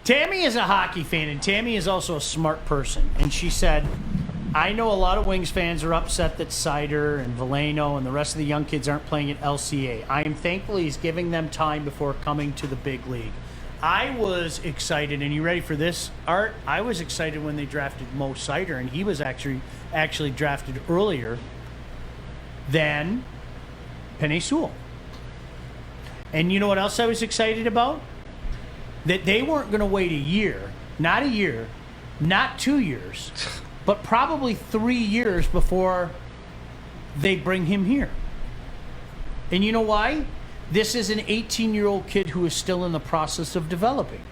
Tammy is a hockey fan, and Tammy is also a smart person. And she said, I know a lot of Wings fans are upset that Sider and Veleno and the rest of the young kids aren't playing at LCA. I am thankful he's giving them time before coming to the big league. I was excited, and you ready for this, Art? I was excited when they drafted Mo Sider, and he was actually drafted earlier than Penei Sewell. And you know what else I was excited about? That they weren't going to wait a year, not 2 years, but probably 3 years before they bring him here. And you know why? This is an 18-year-old kid who is still in the process of developing.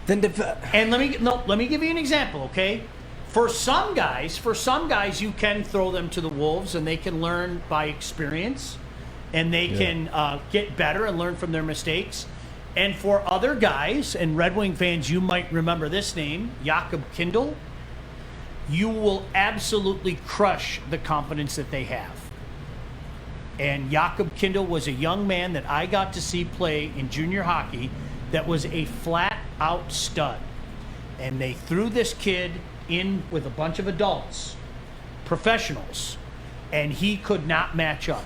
And let me give you an example, okay? For some guys, you can throw them to the wolves, and they can learn by experience, and they can get better and learn from their mistakes. And for other guys, and Red Wing fans, you might remember this name, Jakob Kindl, you will absolutely crush the confidence that they have. And Jakob Kindl was a young man that I got to see play in junior hockey that was a flat-out stud. And they threw this kid in with a bunch of adults, professionals, and he could not match up.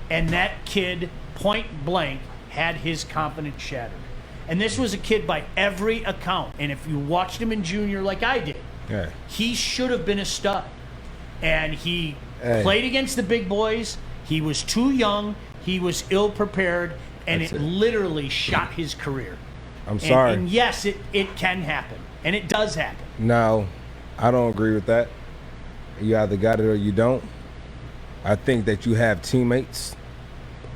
And that kid, point blank, had his confidence shattered. And this was a kid by every account. And if you watched him in junior like I did, he should have been a stud. And he played against the big boys. He was too young. He was ill-prepared. And it literally shot his career. I'm sorry. And yes, it can happen. And it does happen. No, I don't agree with that. You either got it or you don't. I think that you have teammates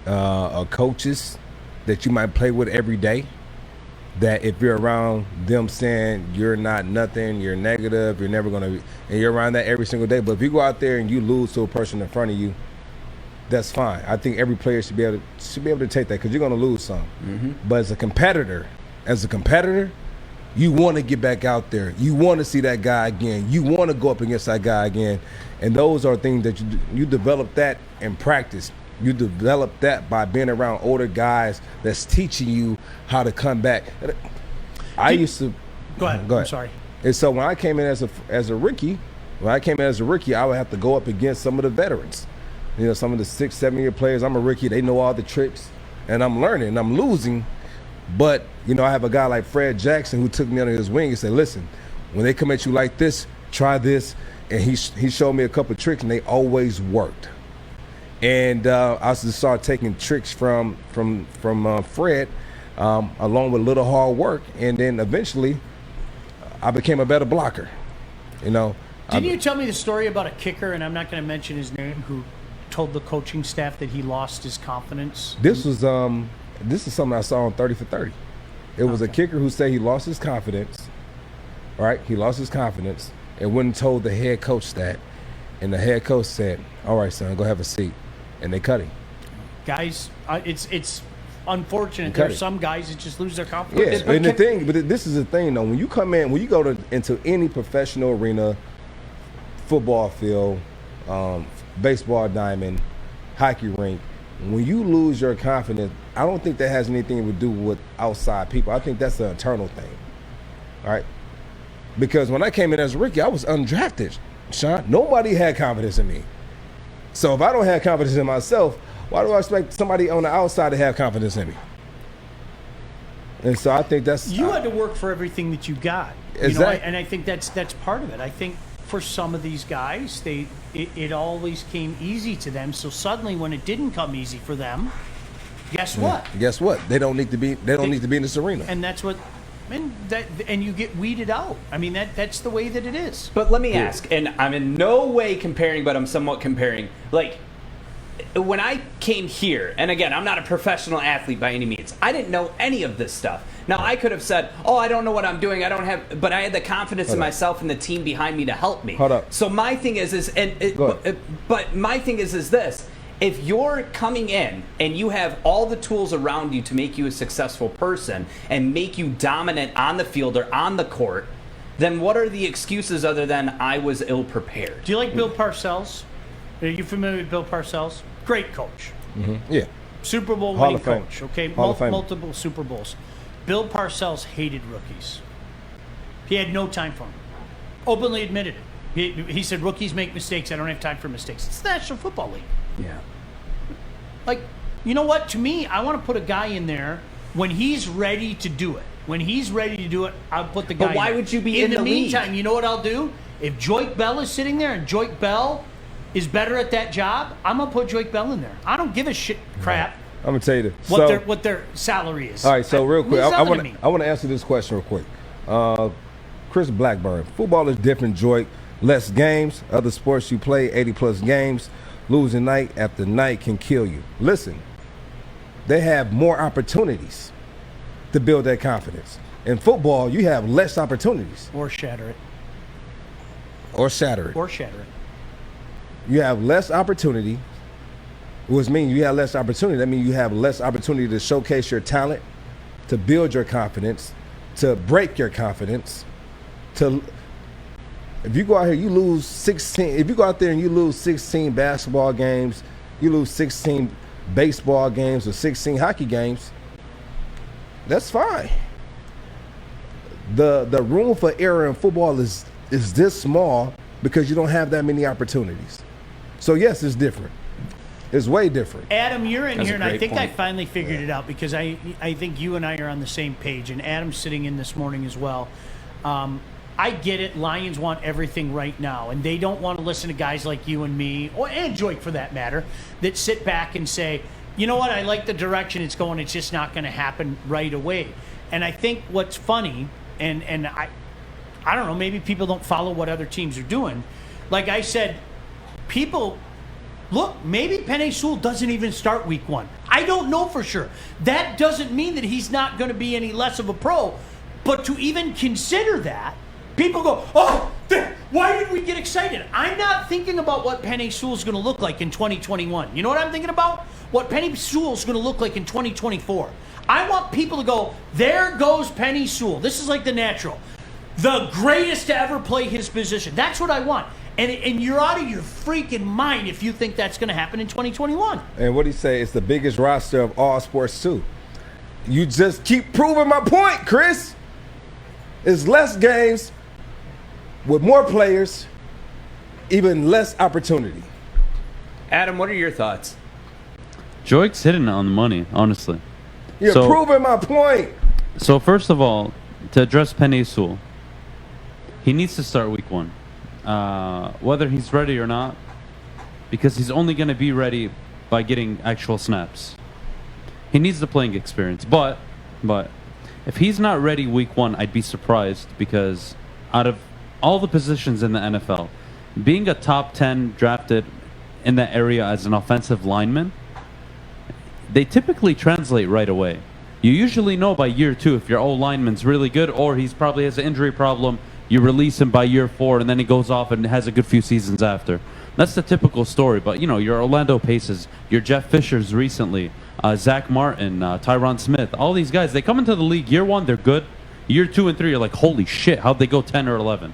or coaches that you might play with every day, that if you're around them saying you're not nothing, you're negative, you're never going to be, and you're around that every single day. But if you go out there and you lose to a person in front of you, that's fine. I think every player should be able to take that, because you're going to lose some. Mm-hmm. But as a competitor, you want to get back out there. You want to see that guy again. You want to go up against that guy again. And those are things that you develop that in practice. You develop that by being around older guys that's teaching you how to come back. Go ahead. I'm sorry. And so when I came in as a rookie, I would have to go up against some of the veterans. You know, some of the 6-7 year players. I'm a rookie. They know all the tricks, and I'm learning. I'm losing, but you know, I have a guy like Fred Jackson who took me under his wing and said, "Listen, when they come at you like this, try this." And he showed me a couple of tricks, and they always worked. And I just started taking tricks from Fred, along with a little hard work, and then eventually I became a better blocker. You know. Didn't you tell me the story about a kicker, and I'm not going to mention his name, who told the coaching staff that he lost his confidence? This is something I saw on 30 for 30. It was a kicker who said he lost his confidence. Right? He lost his confidence and went and told the head coach that, and the head coach said, "All right, son, go have a seat." And they cut him. Guys, it's unfortunate. There are some guys that just lose their confidence. Yeah, but this is the thing, though. When you come in, when you go into any professional arena, football field, baseball diamond, hockey rink, when you lose your confidence, I don't think that has anything to do with outside people. I think that's an internal thing. All right? Because when I came in as a rookie, I was undrafted, Sean. Nobody had confidence in me. So if I don't have confidence in myself, why do I expect somebody on the outside to have confidence in me? And so I think that's... You had to work for everything that you got. Exactly. And I think that's part of it. I think for some of these guys, it always came easy to them. So suddenly when it didn't come easy for them, guess what? Guess what? They don't need to be in this arena. And that's what... And you get weeded out. I mean, that's the way that it is. But let me ask, and I'm in no way comparing, but I'm somewhat comparing. Like, when I came here, and again, I'm not a professional athlete by any means. I didn't know any of this stuff. Now, I could have said, "Oh, I don't know what I'm doing. I don't have," but I had the confidence in myself and the team behind me to help me. Hold up. So my thing but my thing is this. If you're coming in and you have all the tools around you to make you a successful person and make you dominant on the field or on the court, then what are the excuses other than I was ill-prepared? Do you like Bill Parcells? Are you familiar with Bill Parcells? Great coach. Mm-hmm. Yeah. Super Bowl winning coach. Okay, multiple Super Bowls. Bill Parcells hated rookies. He had no time for him. Openly admitted it. He said, rookies make mistakes. I don't have time for mistakes. It's the National Football League. Yeah. Like, you know what? To me, I want to put a guy in there when he's ready to do it. When he's ready to do it, I'll put the guy But why in there. would you be in the meantime, league? you know what I'll do? If Joik Bell is sitting there and Joik Bell is better at that job, I'm going to put Joik Bell in there. I don't give a shit crap I'm gonna tell you this. what their salary is. All right, so real quick, Means I nothing to me. want to answer this question real quick. Chris Blackburn, football is different, Joy. Less games, other sports you play, 80-plus games. Losing night after night can kill you. Listen, they have more opportunities to build that confidence. In football, you have less opportunities. Or shatter it. Or shatter it. Or shatter it. You have less opportunity, which means you have less opportunity. That means you have less opportunity to showcase your talent, to build your confidence, to break your confidence. If you go out here, you lose 16. If you go out there and you lose 16 basketball games, you lose 16 baseball games or 16 hockey games, that's fine. The room for error in football is this small because you don't have that many opportunities. So yes, it's different. It's way different. Adam, you're in That's here, a and I great think I point. finally figured it out because I think you and I are on the same page, and Adam's sitting in this morning as well. I get it. Lions want everything right now, and they don't want to listen to guys like you and me, and Joik for that matter, that sit back and say, you know what, I like the direction it's going. It's just not going to happen right away. And I think what's funny, and I don't know, maybe people don't follow what other teams are doing. Like I said, look, maybe Penei Sewell doesn't even start week 1. I don't know for sure. That doesn't mean that he's not going to be any less of a pro. But to even consider that, people go, why did we get excited? I'm not thinking about what Penei Sewell's going to look like in 2021. You know what I'm thinking about? What Penei Sewell's going to look like in 2024. I want people to go, there goes Penei Sewell. This is like the natural. The greatest to ever play his position. That's what I want. And you're out of your freaking mind if you think that's going to happen in 2021. And what he say? It's the biggest roster of all sports too. You just keep proving my point, Chris. It's less games with more players, even less opportunity. Adam, what are your thoughts? Joik's hitting it on the money, honestly. You're proving my point. So first of all, to address Penei Sewell, he needs to start week 1. Whether he's ready or not, because he's only going to be ready by getting actual snaps. He needs the playing experience. But if he's not ready week 1, I'd be surprised, because out of all the positions in the NFL, being a top 10 drafted in that area as an offensive lineman, they typically translate right away. You usually know by year 2 if your old lineman's really good or he's probably has an injury problem. You release him by year 4, and then he goes off and has a good few seasons after. That's the typical story. But, your Orlando Paces, your Jeff Fishers recently, Zach Martin, Tyron Smith, all these guys, they come into the league year 1, they're good. Year 2 and 3, you're like, holy shit, how'd they go 10 or 11?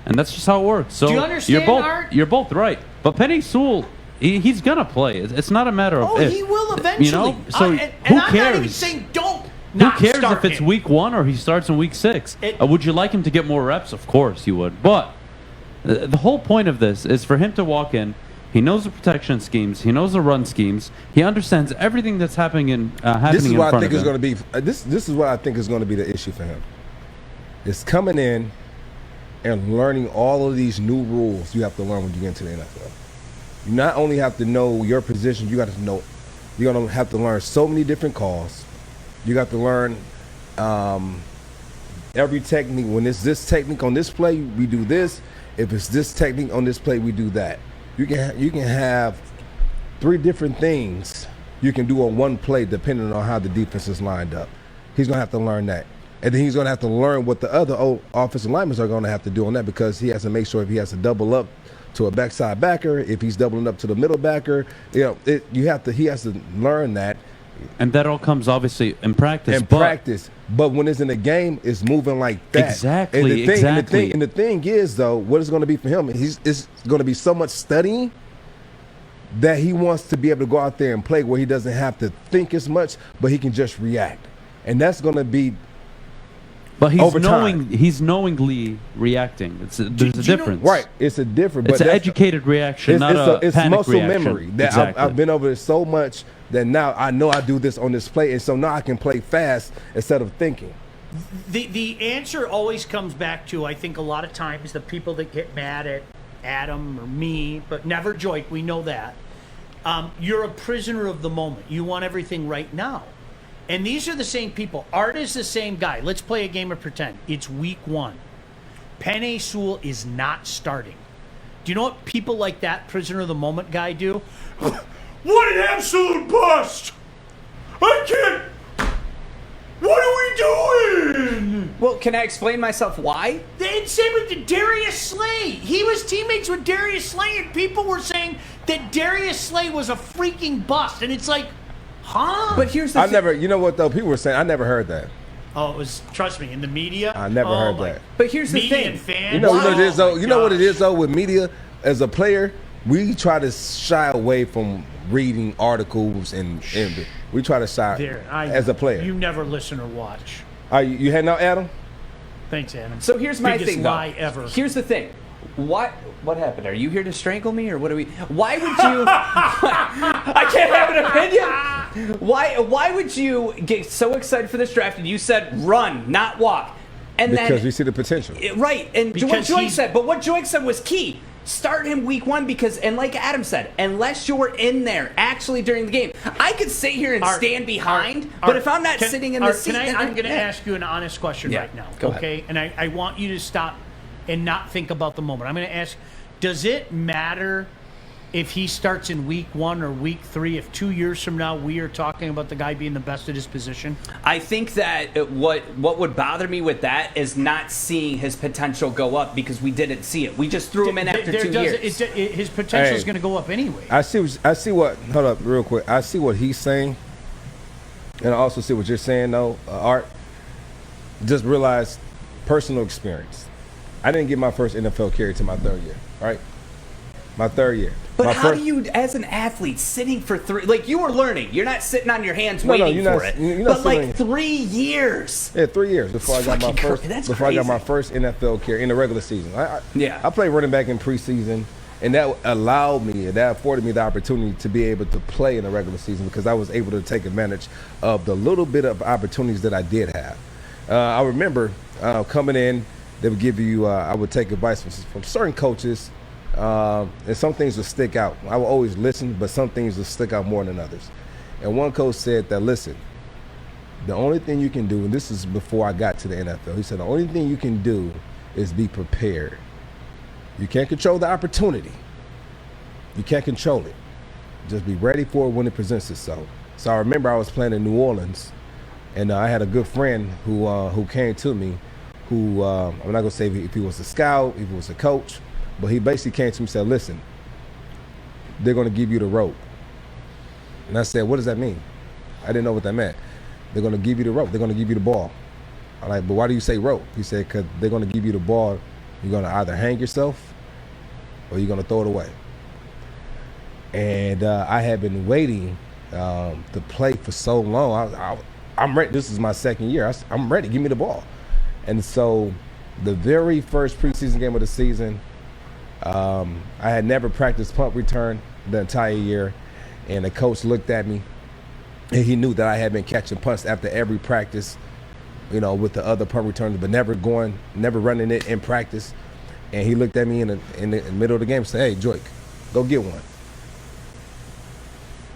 And that's just how it works. So Do you understand, Art? You're both right. But Penei Sewell, he's going to play. It's not a matter of if. He will eventually. So and who I'm cares? not even saying don't. Who cares start if it's him. week 1 or he starts in week 6? Would you like him to get more reps? Of course you would. But the whole point of this is for him to walk in. He knows the protection schemes. He knows the run schemes. He understands everything that's happening in This is in what I front think of is him. going to be. This is what I think is going to be the issue for him. It's coming in and learning all of these new rules you have to learn when you get into the NFL. You not only have to know your position, you got to know. You're going to have to learn so many different calls. You got to learn every technique. When it's this technique on this play, we do this. If it's this technique on this play, we do that. You can have 3 different things you can do on one play depending on how the defense is lined up. He's going to have to learn that. And then he's going to have to learn what the other offensive linemen are going to have to do on that, because he has to make sure if he has to double up to a backside backer, if he's doubling up to the middle backer, he has to learn that. And that all comes obviously in practice. But when it's in a game, it's moving like that. Exactly. And the thing is, though, what it's going to be for him, it's going to be so much studying that he wants to be able to go out there and play where he doesn't have to think as much, but he can just react. And that's going to be But over time. he's knowingly reacting. There's a do you know- difference. Right, it's a different. It's but an that's- educated reaction, not it's panic muscle reaction. memory that Exactly. I've been over it so much that now I know I do this on this play, and so now I can play fast instead of thinking. The answer always comes back to, I think a lot of times, the people that get mad at Adam or me, but never Joik, we know that. You're a prisoner of the moment. You want everything right now. And these are the same people. Art is the same guy. Let's play a game of pretend. It's week 1. Penei Sewell is not starting. Do you know what people like that prisoner of the moment guy do? What an absolute bust! I can't. What are we doing? Well, can I explain myself why? And same with Darius Slay. He was teammates with Darius Slay, and people were saying that Darius Slay was a freaking bust. And it's like, huh? But here's the I thing. never, you know what though? People were saying I never heard that. Oh, it was, trust me, in the media. I never heard my- that. But here's the media thing. and fans. You know what it is though. Oh, my You know what it gosh. is though with media as a player. We try to shy away from reading articles and we try to shy There, as a player. You never listen or watch. Are you heading out, Adam? Thanks, Adam. So here's my Biggest thing, though. lie ever. Here's the thing. What happened? Are you here to strangle me, or what are we? Why would you? I can't have an opinion. Why would you get so excited for this draft? And you said run, not walk, and Because then we see the potential. right. And what Because Joik he's- said, but what Joik said was key. Start him week 1 because, and like Adam said, unless you're in there actually during the game, I could sit here and Art, stand behind. Art, but if I'm not can- sitting in Art, the seat, can I, then I'm going to yeah. ask you an honest question Yeah, right now, go ahead. okay? And I want you to stop and not think about the moment. I'm going to ask, does it matter if he starts in week 1 or week 3 if 2 years from now we are talking about the guy being the best at his position? I think that what would bother me with that is not seeing his potential go up because we didn't see it. We just threw him in after 2 years. His potential is Hey. going to go up anyway. I see what. Hold up, real quick. I see what he's saying, and I also see what you're saying, though. Art. Just realize personal experience. I didn't get my first NFL carry to my 3rd year. Right, my 3rd year. But my how do you, as an athlete, sitting for 3, like you were learning, you're not sitting on your hands No, waiting you're not- for it. you're not But like sitting- 3 years. Yeah, 3 years before I got my fucking first. crazy. That's before I got my crazy. first NFL carry in the regular season. Yeah. I played running back in preseason, and that allowed me, that afforded me the opportunity to be able to play in the regular season because I was able to take advantage of the little bit of opportunities that I did have. I remember coming in, they would give you. I would take advice from certain coaches. And some things would stick out. I would always listen, but some things would stick out more than others. And one coach said that, listen, the only thing you can do, and this is before I got to the NFL, he said the only thing you can do is be prepared. You can't control the opportunity. You can't control it. Just be ready for it when it presents itself. So I remember I was playing in New Orleans, and I had a good friend who came to me, who I'm not gonna say if he was a scout, if he was a coach, but he basically came to me and said, listen, they're going to give you the rope. And I said, what does that mean? I didn't know what that meant. They're going to give you the rope. They're going to give you the ball. I'm like, but why do you say rope? He said, because they're going to give you the ball. You're going to either hang yourself or you're going to throw it away. And I had been waiting to play for so long. I'm ready. This is my 2nd year. I'm ready. Give me the ball. And so the very first preseason game of the season, I had never practiced punt return the entire year, and the coach looked at me, and he knew that I had been catching punts after every practice, with the other punt returners, but never running it in practice. And he looked at me in the middle of the game and said, "Hey, Joik, go get one."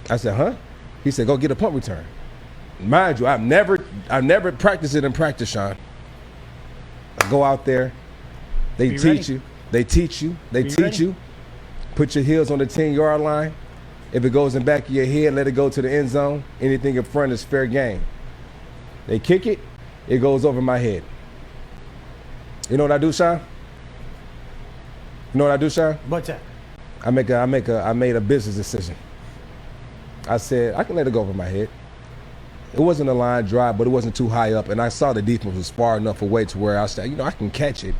I said, "Huh?" He said, "Go get a punt return." Mind you, I've never practiced it in practice, Sean. I go out there, they Be teach ready. you. They teach you. They Be teach ready. you. Put your heels on the 10-yard line. If it goes in back of your head, let it go to the end zone. Anything in front is fair game. They kick it, it goes over my head. You know what I do, Sean? You know what I do, Sean? What's that? I made a business decision. I said, I can let it go over my head. It wasn't a line drive, but it wasn't too high up, and I saw the defense was far enough away to where I said, I can catch it.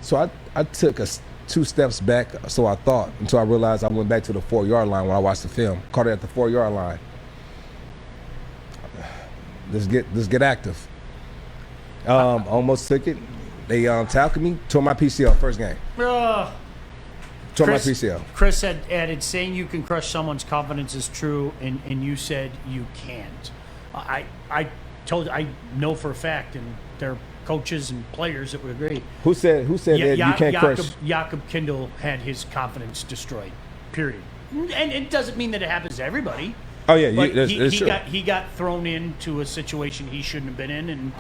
So I took 2 steps back, so I thought, until I realized I went back to the 4-yard line when I watched the film. Caught it at the 4-yard line. Let's get active. Almost took it. They tackled me, tore my PCL first game. Tore my PCL. Chris had added, saying you can crush someone's confidence is true, and you said you can't. I know for a fact, and there are coaches and players that would agree. Who said that you can't crush? Jakob Kindle had his confidence destroyed, period. And it doesn't mean that it happens to everybody. Oh yeah, But that's true. he got thrown into a situation he shouldn't have been in, and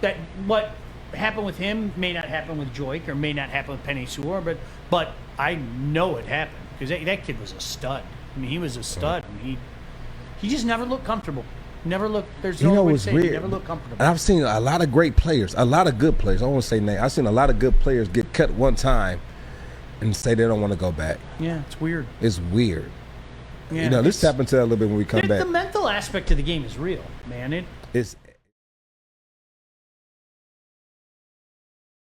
that what happened with him may not happen with Joik or may not happen with Penei Sewell, but I know it happened because that kid was a stud. I mean, he was a stud, and he just never looked comfortable. Never looked. There's no way to say he never looked comfortable. And I've seen a lot of great players, a lot of good players. I won't say name. I've seen a lot of good players get cut one time and say they don't want to go back. Yeah, it's weird. It's weird. Yeah, Let's tap into that a little bit when we come back. The mental aspect of the game is real, man. It's